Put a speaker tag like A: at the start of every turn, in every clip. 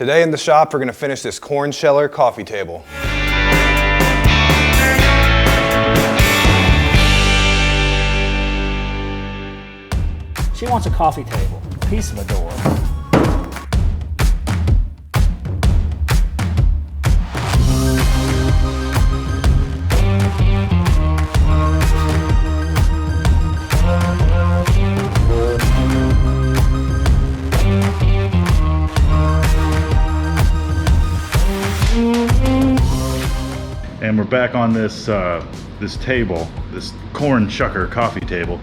A: Today in the shop, we're gonna finish this corn sheller coffee table.
B: She wants a coffee table, a piece of a door.
C: And we're back on this this table, this corn shucker coffee table.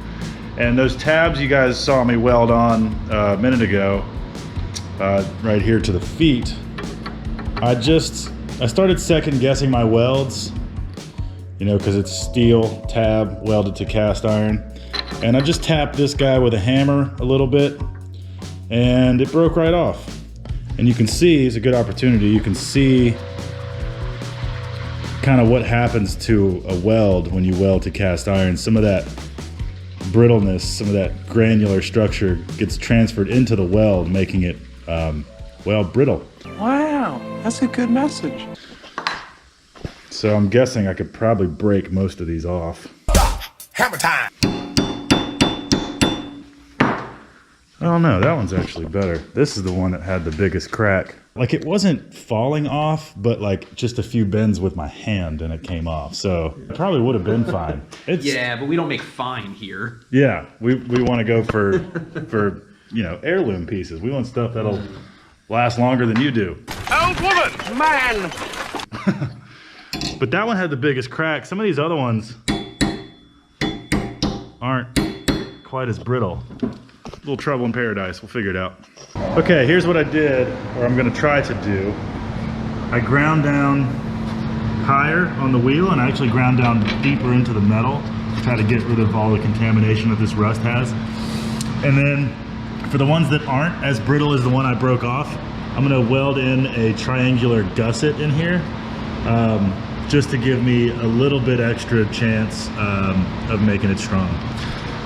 C: And those tabs you guys saw me weld on a minute ago, right here to the feet, I started second guessing my welds, you know, because it's steel tab welded to cast iron. And I just tapped this guy with a hammer a little bit and it broke right off. And you can see, it's a good opportunity, you can see kind of what happens to a weld when you weld to cast iron. Some of that brittleness, some of that granular structure gets transferred into the weld, making it, well, brittle.
D: Wow, that's a good message.
C: So I'm guessing I could probably break most of these off.
D: Hammer time.
C: Oh no, that one's actually better. This is the one that had the biggest crack. Like it wasn't falling off, but like just a few bends with my hand and it came off. So it probably would have been fine.
E: Yeah, but we don't make fine here.
C: Yeah, we want to go for you know, heirloom pieces. We want stuff that'll last longer than you do.
D: Old woman, man.
C: But that one had the biggest crack. Some of these other ones aren't quite as brittle. A little trouble in paradise, we'll figure it out. Okay, here's what I did, or I'm gonna try to do. I ground down higher on the wheel and I actually ground down deeper into the metal to try to get rid of all the contamination that this rust has. And then for the ones that aren't as brittle as the one I broke off, I'm gonna weld in a triangular gusset in here, just to give me a little bit extra chance of making it strong.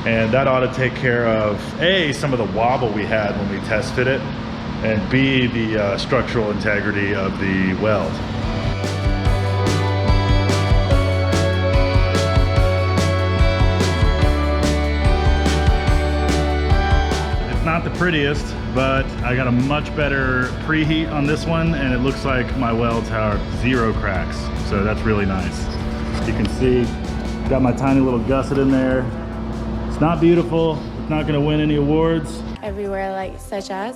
C: And that ought to take care of A, some of the wobble we had when we test fit it, and B, the structural integrity of the weld. It's not the prettiest, but I got a much better preheat on this one, and it looks like my welds have 0 cracks, so that's really nice. You can see, got my tiny little gusset in there. It's not beautiful, it's not gonna win any awards.
F: Everywhere, like such as,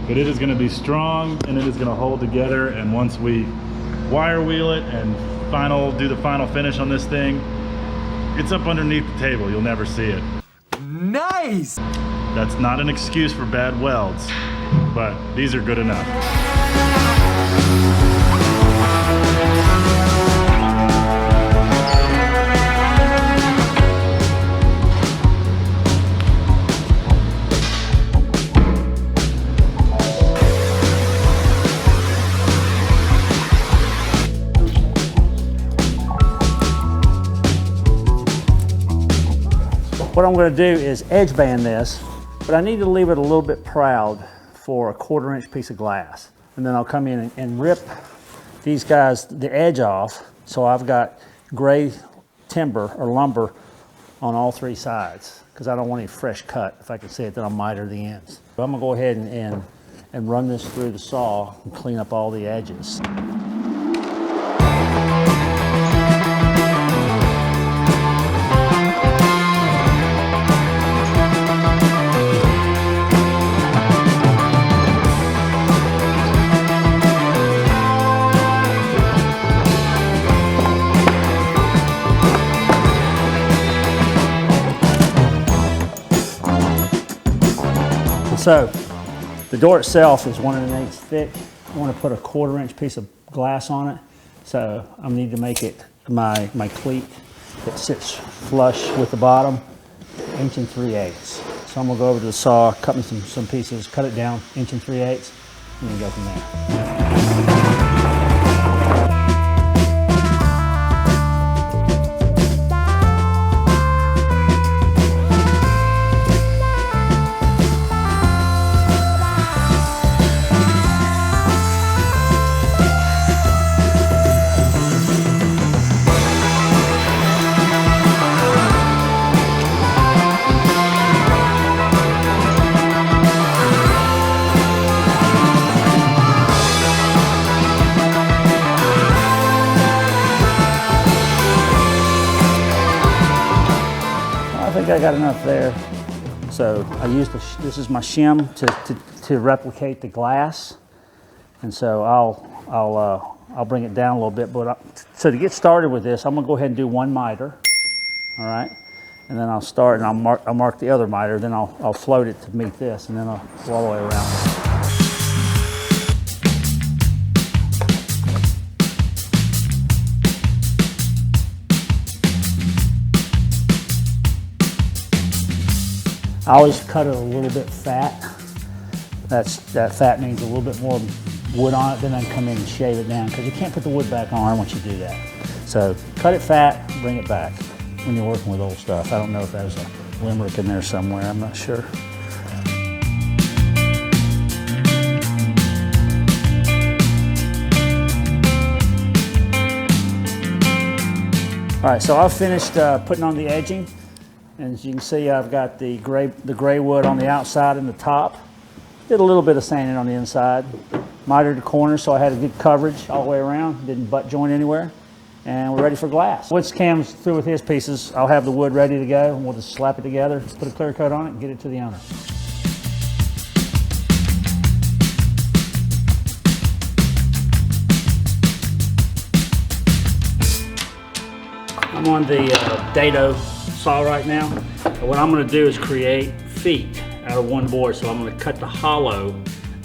C: but it is gonna be strong and it is gonna hold together, and once we wire wheel it and do the final finish on this thing, it's up underneath the table, you'll never see it.
D: Nice!
C: That's not an excuse for bad welds, but these are good enough.
B: What I'm going to do is edge band this, but I need to leave it a little bit proud for a 1/4 inch piece of glass. And then I'll come in and rip these guys, the edge off, so I've got gray timber or lumber on all 3 sides, because I don't want any fresh cut. If I can see it, then I'll miter the ends. So I'm going to go ahead and run this through the saw and clean up all the edges. So the door itself is 1 1/8 thick. I want to put a 1/4 inch piece of glass on it. So I need to make it my cleat that sits flush with the bottom, 1 3/8. So I'm gonna go over to the saw, cut me some pieces, cut it down 1 3/8, and then go from there. think I got enough there. So I used this is my shim to replicate the glass, and so I'll bring it down a little bit. But so to get started with this, I'm gonna go ahead and do one miter. All right, and then I'll start and I'll mark the other miter. Then I'll float it to meet this, and then I'll go all the way around. I always cut it a little bit fat. That fat means a little bit more wood on it, then I can come in and shave it down, because you can't put the wood back on once you do that. So cut it fat, bring it back when you're working with old stuff. I don't know if there's a limerick in there somewhere, I'm not sure. All right, so I've finished putting on the edging. And as you can see, I've got the gray wood on the outside and the top. Did a little bit of sanding on the inside. Mitered the corners so I had a good coverage all the way around. Didn't butt joint anywhere. And we're ready for glass. Once Cam's through with his pieces, I'll have the wood ready to go, and we'll just slap it together, put a clear coat on it, and get it to the owner. I'm on the dado saw right now. And what I'm going to do is create feet out of one board. So I'm going to cut the hollow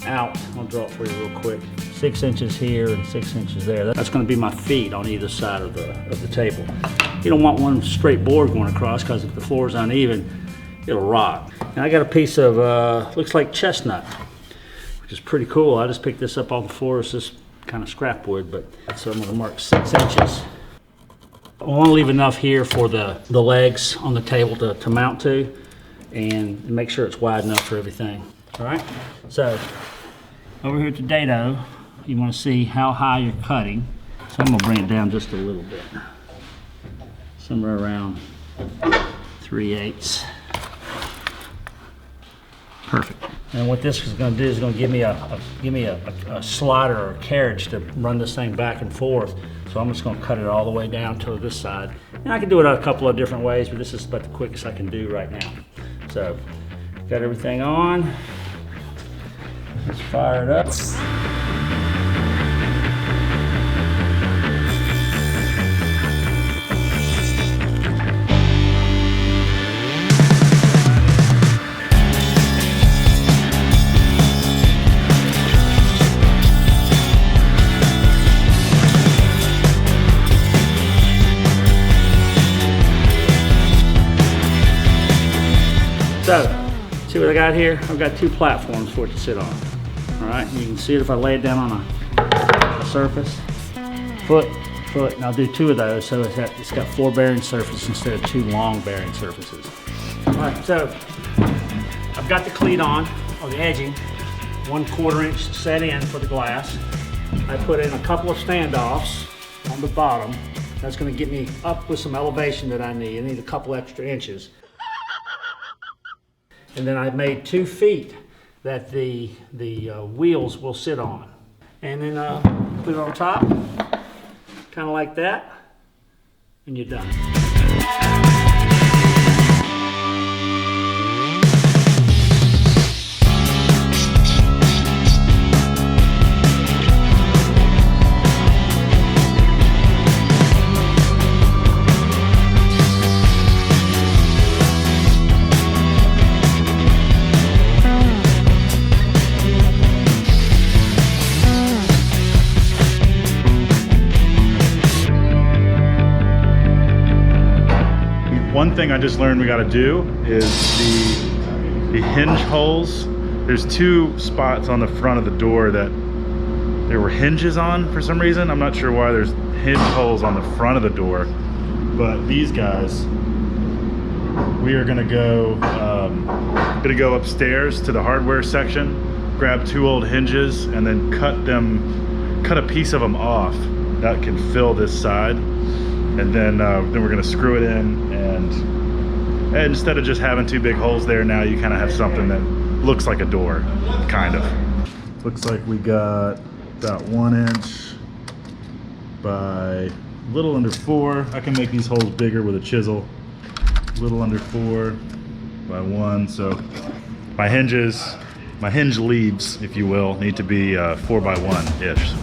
B: out. I'll draw it for you real quick. 6 inches here and 6 inches there. That's going to be my feet on either side of the table. You don't want one straight board going across, because if the floor is uneven, it'll rot. And I got a piece of looks like chestnut, which is pretty cool. I just picked this up off the floor. It's just kind of scrap wood, but so I'm going to mark 6 inches. I want to leave enough here for the legs on the table to mount to, and make sure it's wide enough for everything. All right, so over here at the dado, you want to see how high you're cutting. So I'm going to bring it down just a little bit, somewhere around 3/8. Perfect. And what this is going to do is going to give me a slider or a carriage to run this thing back and forth. So I'm just going to cut it all the way down to this side. And I can do it a couple of different ways, but this is about the quickest I can do right now. So, got everything on. Let's fire it up. So, see what I got here? I've got 2 platforms for it to sit on. All right, you can see it if I lay it down on a surface. Foot, and I'll do 2 of those, so it's got 4 bearing surfaces instead of 2 long bearing surfaces. All right, so I've got the cleat on, or the edging, 1/4 inch set in for the glass. I put in a couple of standoffs on the bottom. That's going to get me up with some elevation that I need. I need a couple extra inches. And then I made 2 feet that the wheels will sit on. And then put it on top, kind of like that, and you're done.
C: One thing I just learned we got to do is the hinge holes. There's 2 spots on the front of the door that there were hinges on for some reason. I'm not sure why there's hinge holes on the front of the door, but these guys, we are gonna go upstairs to the hardware section, grab 2 old hinges, and then cut a piece of them off that can fill this side. And then we're gonna screw it in, and instead of just having 2 big holes there, now you kind of have something that looks like a door, kind of. Looks like we got about 1 inch by a little under 4. I can make these holes bigger with a chisel. a little under 4 by 1. So my hinges, my hinge leaves, if you will, need to be 4 by 1-ish.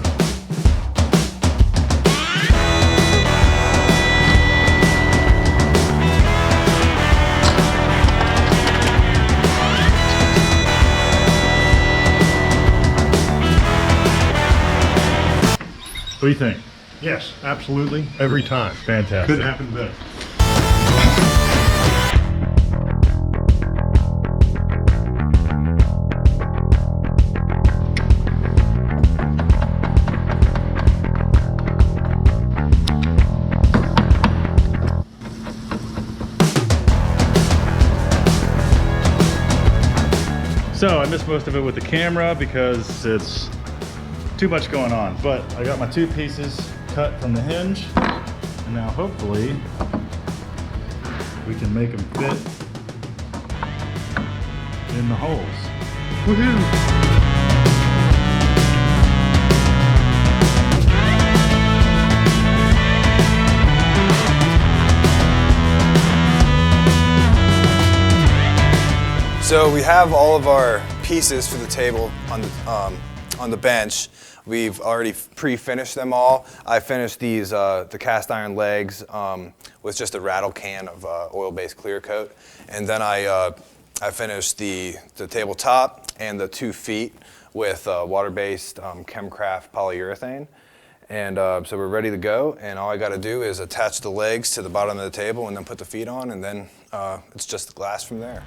C: What do you think?
G: Yes, absolutely, every time.
C: Fantastic.
G: Couldn't happen better.
C: So I missed most of it with the camera because it's too much going on, but I got my 2 pieces cut from the hinge, and now hopefully we can make them fit in the holes. Woohoo!
A: So we have all of our pieces for the table on the bench. We've already pre-finished them all. I finished these, the cast iron legs with just a rattle can of oil-based clear coat. And then I finished the tabletop and the 2 feet with water-based Chemcraft polyurethane. And so we're ready to go, and all I gotta do is attach the legs to the bottom of the table and then put the feet on, and then it's just the glass from there.